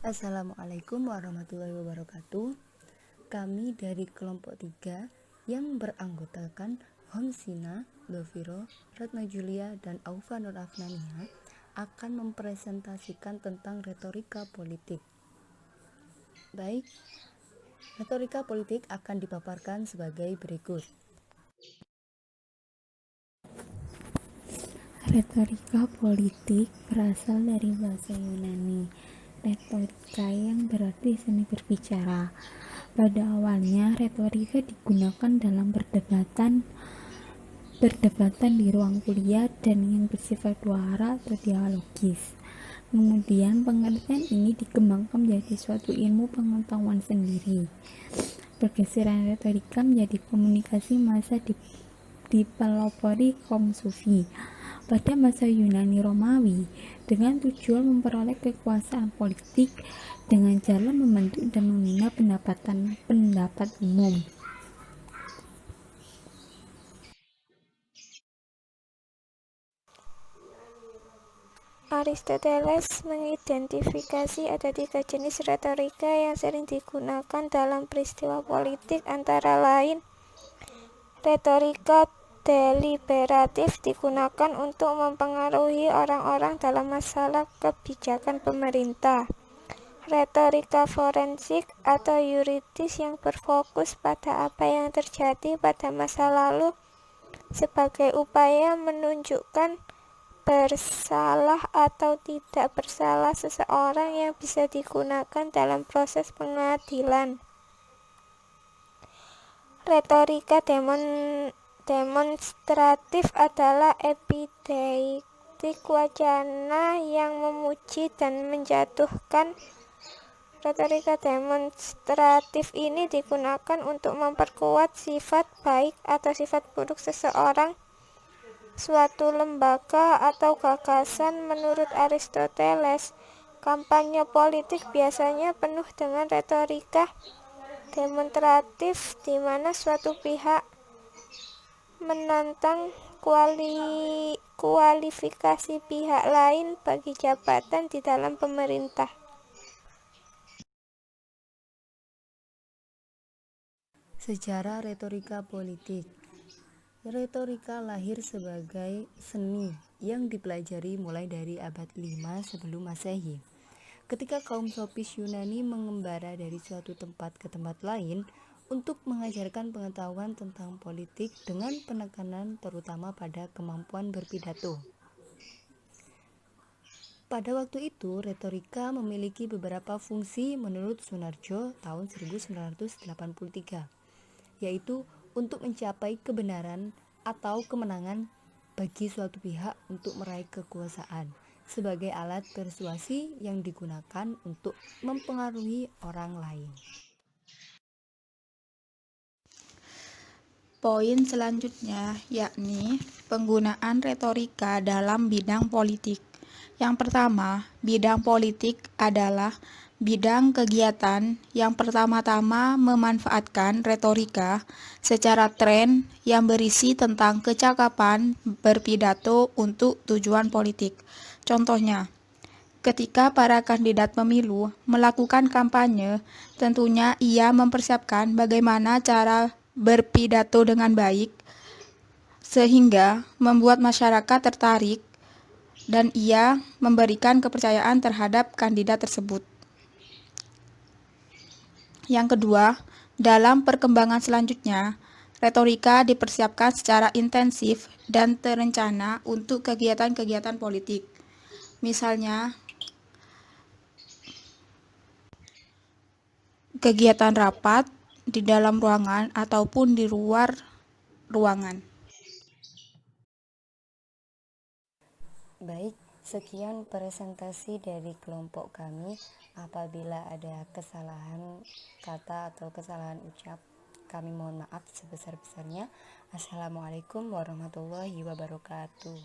Assalamualaikum warahmatullahi wabarakatuh. Kami dari kelompok 3 yang beranggotakan Homsina, Doviro, Ratna Julia, dan Aufa Nur Afnania akan mempresentasikan tentang retorika politik. Baik, retorika politik akan dipaparkan sebagai berikut. Retorika politik berasal dari bahasa Yunani, retorika yang berarti seni berbicara. Pada awalnya, retorika digunakan dalam perdebatan di ruang kuliah dan yang bersifat dua arah atau dialogis. Kemudian, pengertian ini dikembangkan menjadi suatu ilmu pengetahuan sendiri. Pergeseran retorika menjadi komunikasi massa dipelopori kaum sufi pada masa Yunani Romawi dengan tujuan memperoleh kekuasaan politik dengan cara membentuk dan membina pendapat umum. Aristoteles mengidentifikasi ada 3 jenis retorika yang sering digunakan dalam peristiwa politik, antara lain retorika deliberatif digunakan untuk mempengaruhi orang-orang dalam masalah kebijakan pemerintah. Retorika forensik atau yuridis yang berfokus pada apa yang terjadi pada masa lalu sebagai upaya menunjukkan bersalah atau tidak bersalah seseorang yang bisa digunakan dalam proses pengadilan. Retorika demonstratif adalah epidektik wacana yang memuji dan menjatuhkan. Retorika demonstratif ini digunakan untuk memperkuat sifat baik atau sifat buruk seseorang, suatu lembaga, atau gagasan. Menurut Aristoteles, kampanye politik biasanya penuh dengan retorika demonstratif di mana suatu pihak menantang kualifikasi pihak lain bagi jabatan di dalam pemerintah. Sejarah retorika politik. Retorika lahir sebagai seni yang dipelajari mulai dari abad 5 sebelum Masehi. Ketika kaum sofis Yunani mengembara dari suatu tempat ke tempat lain untuk mengajarkan pengetahuan tentang politik dengan penekanan terutama pada kemampuan berpidato. Pada waktu itu, retorika memiliki beberapa fungsi menurut Sunarjo tahun 1983, yaitu untuk mencapai kebenaran atau kemenangan bagi suatu pihak untuk meraih kekuasaan, sebagai alat persuasi yang digunakan untuk mempengaruhi orang lain. Poin selanjutnya yakni penggunaan retorika dalam bidang politik. Yang pertama, bidang politik adalah bidang kegiatan yang pertama-tama memanfaatkan retorika secara tren yang berisi tentang kecakapan berpidato untuk tujuan politik. Contohnya, ketika para kandidat pemilu melakukan kampanye, tentunya ia mempersiapkan bagaimana cara berpidato dengan baik, sehingga membuat masyarakat tertarik dan ia memberikan kepercayaan terhadap kandidat tersebut. Yang kedua, dalam perkembangan selanjutnya, retorika dipersiapkan secara intensif dan terencana untuk kegiatan-kegiatan politik. Misalnya, kegiatan rapat di dalam ruangan ataupun di luar ruangan. Baik, sekian presentasi dari kelompok kami. Apabila ada kesalahan kata atau kesalahan ucap, kami mohon maaf sebesar-besarnya. Assalamualaikum warahmatullahi wabarakatuh.